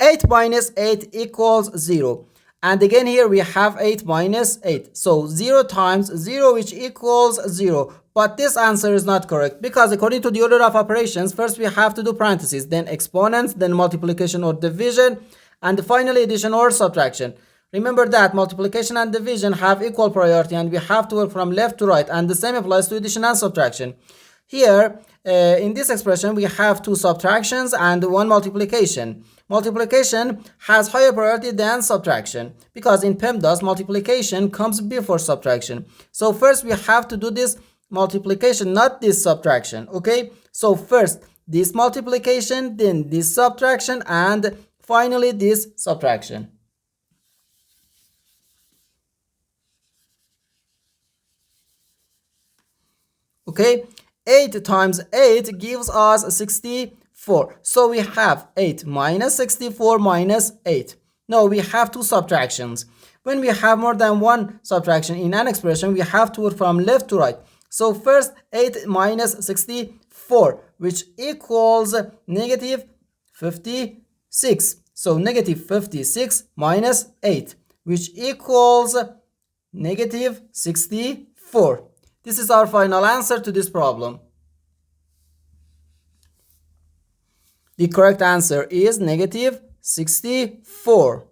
8 minus 8 equals 0. And again here we have 8 minus 8. So 0 times 0, which equals 0. But this answer is not correct, because according to the order of operations, first we have to do parentheses, then exponents, then multiplication or division, and finally addition or subtraction. Remember that multiplication and division have equal priority, and we have to work from left to right, and the same applies to addition and subtraction. Here, in this expression, we have two subtractions and one multiplication. Multiplication has higher priority than subtraction, because in PEMDAS, multiplication comes before subtraction. So first we have to do this multiplication, not this subtraction, okay? So first this multiplication, then this subtraction, and finally this subtraction. Okay, 8 times 8 gives us 64. So we have 8 minus 64 minus 8. Now we have two subtractions. When we have more than one subtraction in an expression, we have to work from left to right. So first 8 minus 64, which equals negative 56. So negative 56 minus 8, which equals negative 64. This is our final answer to this problem. The correct answer is negative 64.